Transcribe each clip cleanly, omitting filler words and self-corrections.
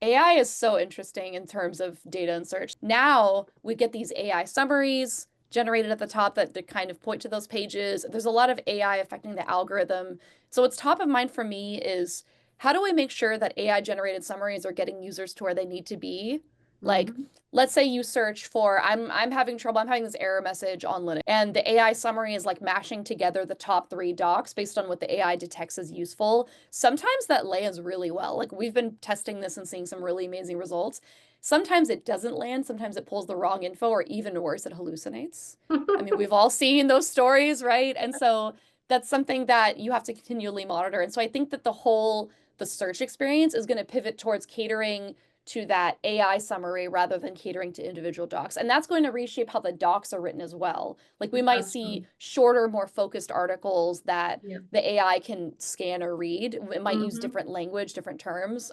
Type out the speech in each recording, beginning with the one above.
AI is so interesting in terms of data and search. Now we get these AI summaries generated at the top that kind of point to those pages. There's a lot of AI affecting the algorithm. So what's top of mind for me is how do I make sure that AI generated summaries are getting users to where they need to be? Like, Mhm. let's say you search for I'm having trouble, I'm having this error message on Linux, and the AI summary is like mashing together the top three docs based on what the AI detects as useful. Sometimes that lands really well. Like we've been testing this and seeing some really amazing results. Sometimes it doesn't land, sometimes it pulls the wrong info, or even worse, it hallucinates. I mean, we've all seen those stories, right? And so that's something that you have to continually monitor. And so I think that the search experience is going to pivot towards catering to that AI summary rather than catering to individual docs. And that's going to reshape how the docs are written as well. Like we might That's see true. shorter, more focused articles that Yeah. the AI can scan or read. It might use Mm-hmm. different language, different terms.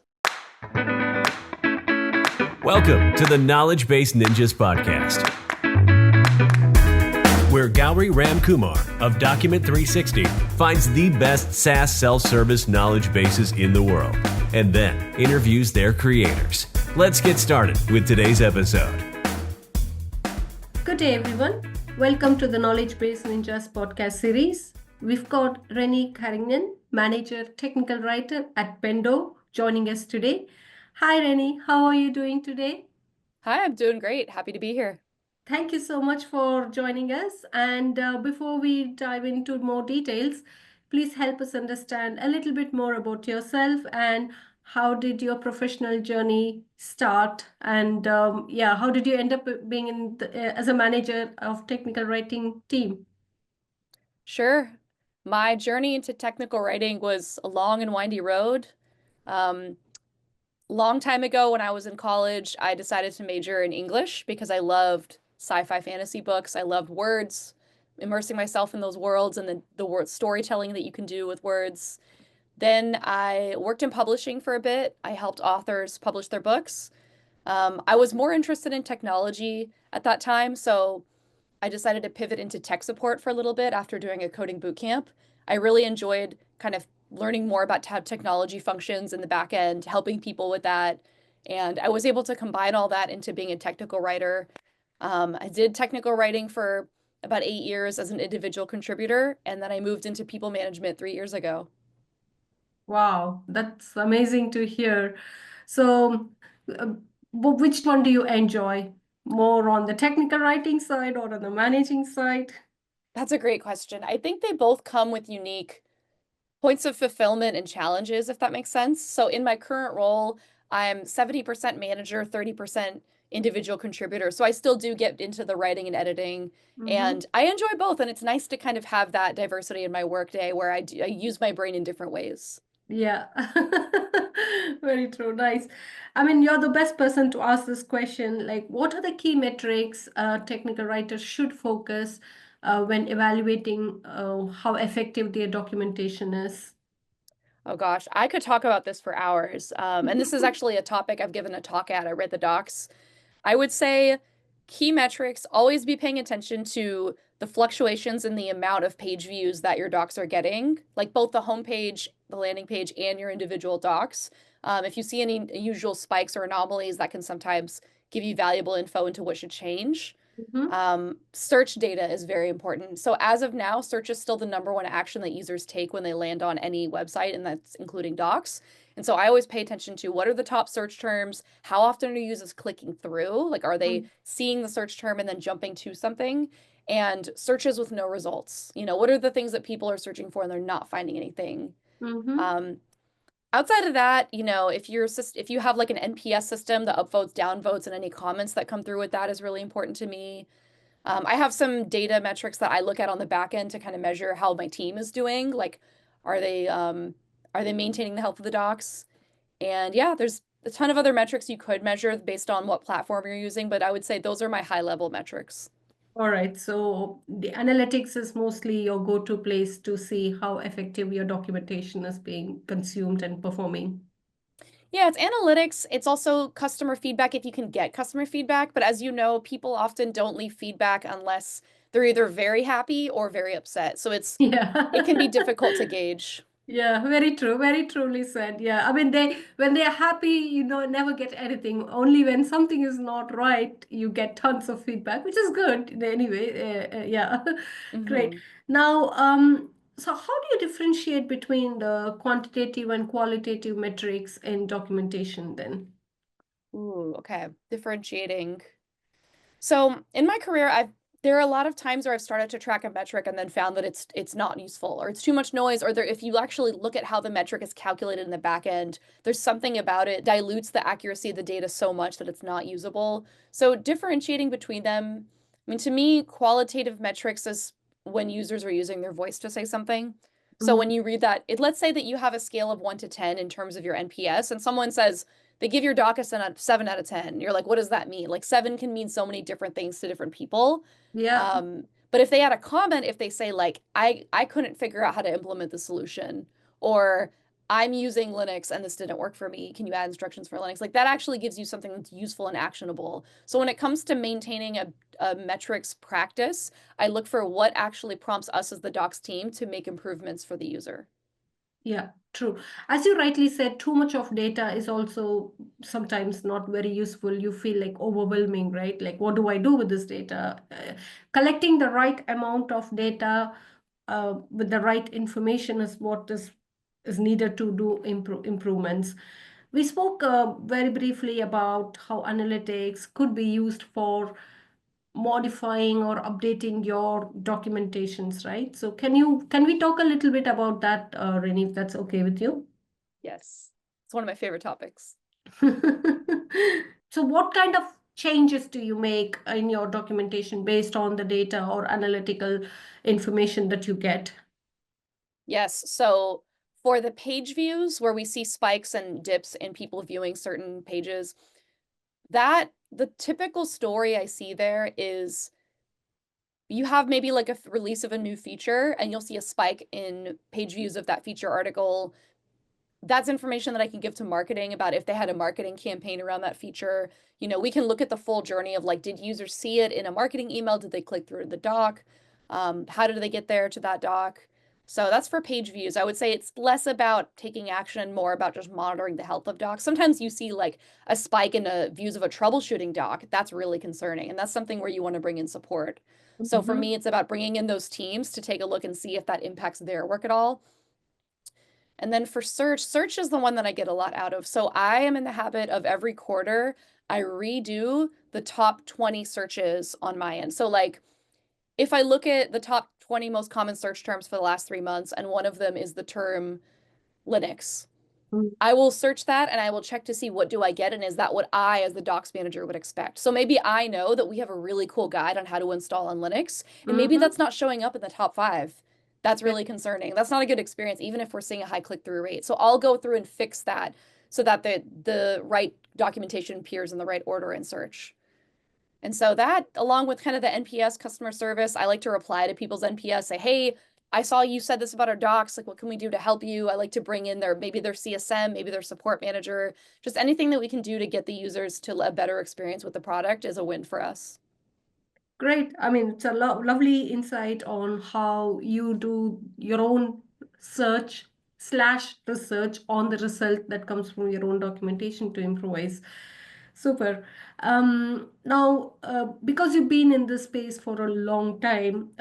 Welcome to the Knowledge Base Ninjas podcast, where Gauri Ramkumar of Document 360 finds the best SaaS self-service knowledge bases in the world and then interviews their creators. Let's get started with today's episode. Good day, everyone. Welcome to the Knowledge Base Ninjas podcast series. We've got Renee Carignan, Manager Technical Writer at Pendo, joining us today. Hi, Renee. How are you doing today? Hi, I'm doing great. Happy to be here. Thank you so much for joining us. And before we dive into more details, please help us understand a little bit more about yourself and how did your professional journey start? And yeah, how did you end up being as a manager of technical writing team? Sure. My journey into technical writing was a long and windy road. Um, Long time ago when I was in college, I decided to major in English because I loved sci-fi fantasy books. I loved words, immersing myself in those worlds and the word storytelling that you can do with words. Then I worked in publishing for a bit. I helped authors publish their books. I was more interested in technology at that time, so I decided to pivot into tech support for a little bit after doing a coding boot camp. I really enjoyed kind of learning more about how technology functions in the back end, helping people with that. And I was able to combine all that into being a technical writer. I did technical writing for about 8 years as an individual contributor, and then I moved into people management 3 years ago. Wow, that's amazing to hear. So, uh, which one do you enjoy? More on the technical writing side or on the managing side? That's a great question. I think they both come with unique points of fulfillment and challenges, if that makes sense. So in my current role, I'm 70% manager, 30% individual contributor. So I still do get into the writing and editing, Mm-hmm. and I enjoy both. And it's nice to kind of have that diversity in my workday where I use my brain in different ways. Yeah, very true. Nice. I mean, you're the best person to ask this question. Like, what are the key metrics technical writers should focus when evaluating how effective their documentation is? Oh gosh, I could talk about this for hours. And this is actually a topic I've given a talk at. I read the docs. I would say key metrics, always be paying attention to the fluctuations in the amount of page views that your docs are getting, like both the homepage, the landing page, and your individual docs. If you see any unusual spikes or anomalies, that can sometimes give you valuable info into what should change. Mhm. Search data is very important. So as of now, search is still the number one action that users take when they land on any website, and that's including docs. And so I always pay attention to what are the top search terms? How often are users clicking through? Like, are they seeing the search term and then jumping to something? And searches with no results. What are the things that people are searching for and they're not finding anything? Mm-hmm. Um, Outside of that, if you have like an NPS system, the upvotes, downvotes, and any comments that come through with that is really important to me. I have some data metrics that I look at on the back end to kind of measure how my team is doing. Like, are they um, are they maintaining the health of the docs? And yeah, there's a ton of other metrics you could measure based on what platform you're using, but I would say those are my high level metrics. All right. So the analytics is mostly your go-to place to see how effective your documentation is being consumed and performing. Yeah, it's analytics. It's also customer feedback if you can get customer feedback. But as you know, people often don't leave feedback unless they're either very happy or very upset. So it can be Yeah. difficult to gauge. Yeah, very true. Very truly said. Yeah. I mean, when they are happy, never get anything. Only when something is not right, you get tons of feedback, which is good anyway. Yeah. Great. Hmm. Now, so how do you differentiate between the quantitative and qualitative metrics in documentation then? Ooh, okay. Differentiating. So in my career, there are a lot of times where I've started to track a metric and then found that it's not useful or it's too much noise, or if you actually look at how the metric is calculated in the back end, there's something about it dilutes the accuracy of the data so much that it's not usable. So differentiating between them, I mean, to me, qualitative metrics is when users are using their voice to say something. So when Mhm. you read that, let's say that you have a scale of 1 to 10 in terms of your NPS, and someone says, they give your doc a 7 out of 10. You're like, what does that mean? Like 7 can mean so many different things to different people. Yeah. But if they add a comment, if they say like, I couldn't figure out how to implement the solution, or I'm using Linux and this didn't work for me, can you add instructions for Linux? Like that actually gives you something that's useful and actionable. So when it comes to maintaining a metrics practice, I look for what actually prompts us as the docs team to make improvements for the user. Yeah, true. As you rightly said, too much of data is also sometimes not very useful. You feel like overwhelming, right? Like, what do I do with this data? Collecting the right amount of data with the right information is what is needed to do improvements. We spoke very briefly about how analytics could be used for modifying or updating your documentations, right? So can we talk a little bit about that, Renee, if that's okay with you? Yes. It's one of my favorite topics. So what kind of changes do you make in your documentation based on the data or analytical information that you get? Yes. So for the page views where we see spikes and dips in people viewing certain pages, that the typical story I see there is you have maybe like a release of a new feature and you'll see a spike in page views of that feature article. That's information that I can give to marketing about if they had a marketing campaign around that feature. We can look at the full journey of like, did users see it in a marketing email? Did they click through the doc? How did they get there to that doc? So that's for page views. I would say it's less about taking action and more about just monitoring the health of docs. Sometimes you see like a spike in views of a troubleshooting doc. That's really concerning. And that's something where you want to bring in support. So for Mhm. me, it's about bringing in those teams to take a look and see if that impacts their work at all. And then for search, search is the one that I get a lot out of. So I am in the habit of every quarter, I redo the top 20 searches on my end. So, like, if I look at the top 20 most common search terms for the last 3 months, and one of them is the term Linux, Mm. I will search that and I will check to see what do I get and is that what I as the docs manager would expect. So maybe I know that we have a really cool guide on how to install on Linux and maybe Mhm. that's not showing up in the top 5. That's Yeah. really concerning. That's not a good experience even if we're seeing a high click-through rate. So I'll go through and fix that so that the right documentation appears in the right order in search. And so that, along with kind of the NPS customer service, I like to reply to people's NPS, say, hey, I saw you said this about our docs. Like, what can we do to help you? I like to bring in maybe their CSM, maybe their support manager, just anything that we can do to get the users to a better experience with the product is a win for us. Great. I mean, it's a lovely insight on how you do your own search slash research on the result that comes from your own documentation to improvise. Super. Now, because you've been in this space for a long time,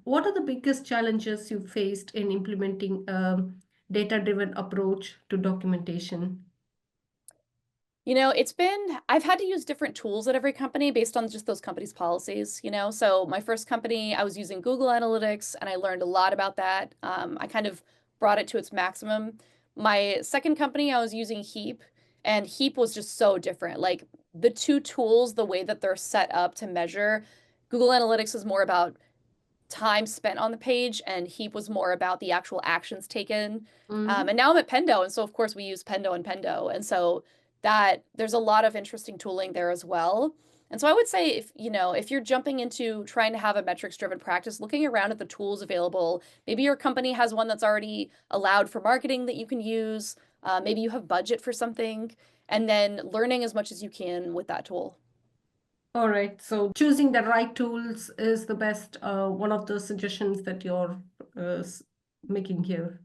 what are the biggest challenges you faced in implementing a data-driven approach to documentation? I've had to use different tools at every company based on just those companies' policies. So my first company, I was using Google Analytics and I learned a lot about that. I kind of brought it to its maximum. My second company, I was using Heap, and Heap was just so different. Like the two tools, the way that they're set up to measure, Google Analytics is more about time spent on the page, and Heap was more about the actual actions taken. Mm-hmm. And now I'm at Pendo, and so of course we use Pendo and Pendo, and so that there's a lot of interesting tooling there as well. And so I would say if you're jumping into trying to have a metrics driven practice, looking around at the tools available, maybe your company has one that's already allowed for marketing that you can use. Maybe you have budget for something, and then learning as much as you can with that tool. All right. So choosing the right tools is the best, one of the suggestions that you're uh, s- making here.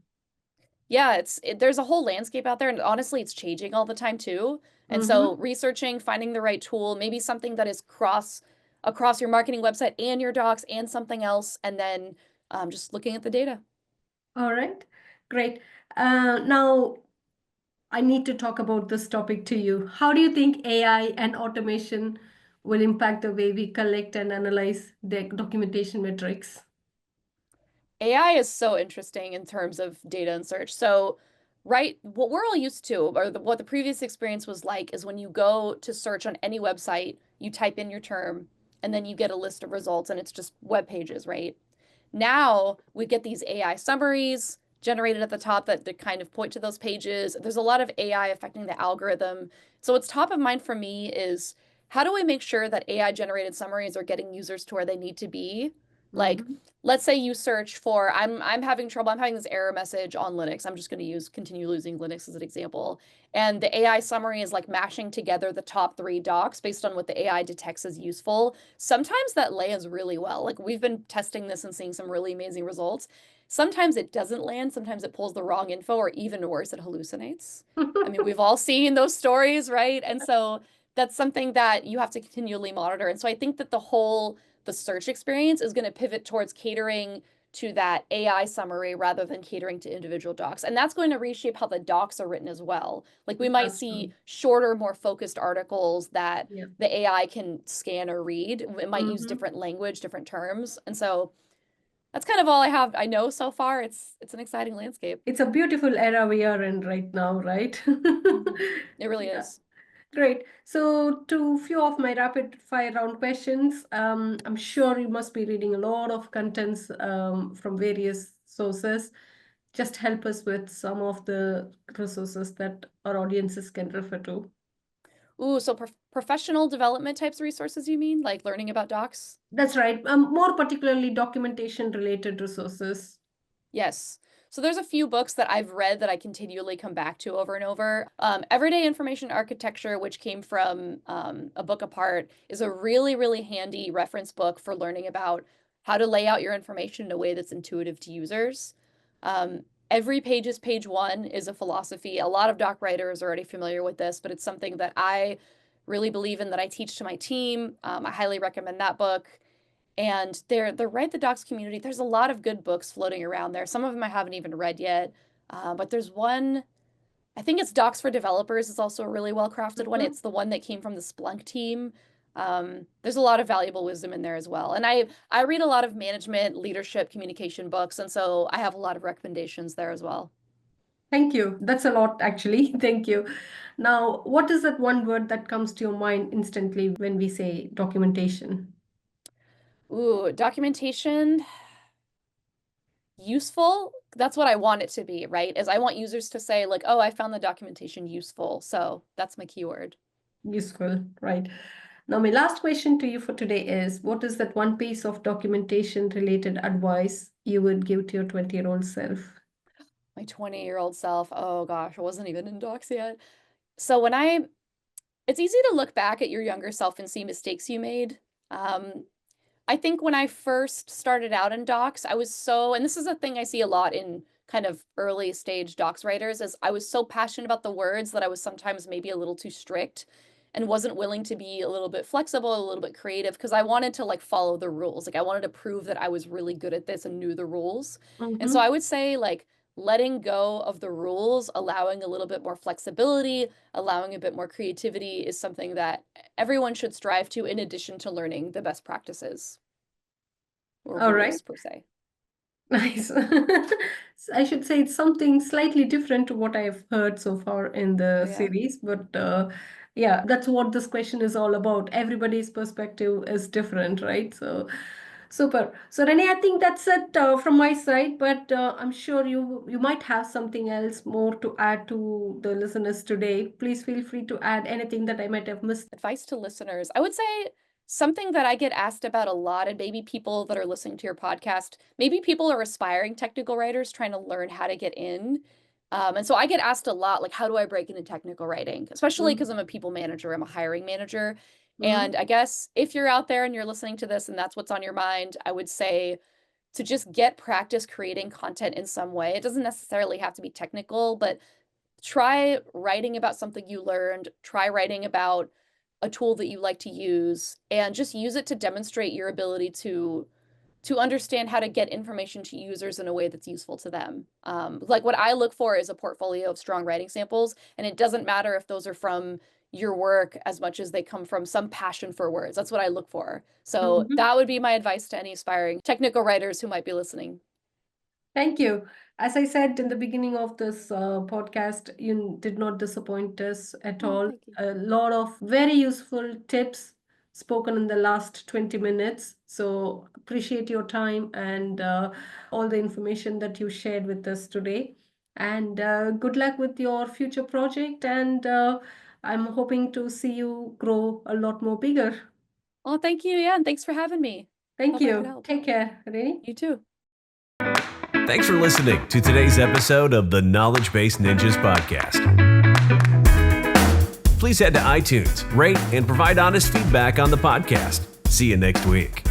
Yeah, there's a whole landscape out there, and honestly, it's changing all the time too. And so Mm-hmm. researching, finding the right tool, maybe something that is across your marketing website and your docs and something else, and then just looking at the data. All right, great. Now I need to talk about this topic to you. How do you think AI and automation will impact the way we collect and analyze the documentation metrics? AI is so interesting in terms of data and search. So, right, what we're all used to, or what the previous experience was like, is when you go to search on any website, you type in your term, and then you get a list of results, and it's just web pages, right? Now we get these AI summaries generated at the top that kind of point to those pages. There's a lot of AI affecting the algorithm. So what's top of mind for me is how do I make sure that AI generated summaries are getting users to where they need to be? Like, Mm-hmm. let's say you search for I'm having trouble, I'm having this error message on Linux. I'm just going to continue using Linux as an example. And the AI summary is like mashing together the top three docs based on what the AI detects as useful. Sometimes that lands really well. Like we've been testing this and seeing some really amazing results. Sometimes it doesn't land. Sometimes it pulls the wrong info, or even worse, it hallucinates. I mean, we've all seen those stories, right? And so that's something that you have to continually monitor. And so I think that the search experience is going to pivot towards catering to that AI summary rather than catering to individual docs. And that's going to reshape how the docs are written as well. Like we might That's see true. shorter, more focused articles that Yeah. the AI can scan or read. It might use Mm-hmm. different language, different terms. And so that's kind of all I know so far. It's an exciting landscape. It's a beautiful era we are in right now, right? Mhm. It really Yeah. is. Great. So, to few of my rapid fire round questions, I'm sure you must be reading a lot of contents from various sources. Just help us with some of the resources that our audiences can refer to. Ooh, so professional development types of resources, you mean? Like learning about docs? That's right. More particularly documentation related resources. Yes. So there's a few books that I've read that I continually come back to over and over. Everyday Information Architecture, which came from A Book Apart, is a really, really handy reference book for learning about how to lay out your information in a way that's intuitive to users. Every page is page one is a philosophy. A lot of doc writers are already familiar with this, but it's something that I really believe in that I teach to my team. I highly recommend that book. And the Write the Docs community, there's a lot of good books floating around there. Some of them I haven't even read yet. But there's one, I think it's Docs for Developers is also a really well-crafted one. Mhm. It's the one that came from the Splunk team. There's a lot of valuable wisdom in there as well. And I read a lot of management, leadership, communication books, and so I have a lot of recommendations there as well. Thank you. That's a lot, actually. Thank you. Now, what is that one word that comes to your mind instantly when we say documentation? Ooh, documentation, useful. That's what I want it to be, right? Is I want users to say like, "Oh, I found the documentation useful." So that's my keyword. Useful, right? Now, my last question to you for today is, what is that one piece of documentation related advice you would give to your 20-year-old self? My 20-year-old self, oh gosh, I wasn't even in docs yet. So it's easy to look back at your younger self and see mistakes you made. Um, I think when I first started out in docs, and this is a thing I see a lot in kind of early stage docs writers, is I was so passionate about the words that I was sometimes maybe a little too strict and wasn't willing to be a little bit flexible, a little bit creative, because I wanted to like follow the rules. Like I wanted to prove that I was really good at this and knew the rules. And so Mm-hmm. I would say like letting go of the rules, allowing a little bit more flexibility, allowing a bit more creativity is something that everyone should strive to in addition to learning the best practices or All right. rules per se. Nice. I should say it's something slightly different to what I've heard so far in Oh the yeah. series, but yeah, that's what this question is all about. Everybody's perspective is different, right? So, super. So, Renee, I think that's it from my side, but I'm sure you might have something else more to add to the listeners today. Please feel free to add anything that I might have missed. Advice to listeners. I would say something that I get asked about a lot, and maybe people that are listening to your podcast, maybe people are aspiring technical writers trying to learn how to get in. And so I get asked a lot, like, how do I break into technical writing? Especially because I'm a people manager, I'm a hiring manager. Mm-hmm. And I guess if you're out there and you're listening to this and that's what's on your mind, I would say to just get practice creating content in some way. It doesn't necessarily have to be technical, but try writing about something you learned, try writing about a tool that you like to use, and just use it to demonstrate your ability to understand how to get information to users in a way that's useful to them. Like what I look for is a portfolio of strong writing samples, and it doesn't matter if those are from your work as much as they come from some passion for words. That's what I look for. So Mhm. that would be my advice to any aspiring technical writers who might be listening. Thank you. As I said in the beginning of this podcast, you did not disappoint us at Oh, all. thank you. A lot of very useful tips spoken in the last 20 minutes. So appreciate your time and all the information that you shared with us today. And good luck with your future project. And I'm hoping to see you grow a lot more bigger. Oh, thank you. Yeah, and thanks for having me. Thank Hope I could you. help. Take care, Renee. You too. Thanks for listening to today's episode of the Knowledge Base Ninjas podcast. Please head to iTunes, rate, and provide honest feedback on the podcast. See you next week.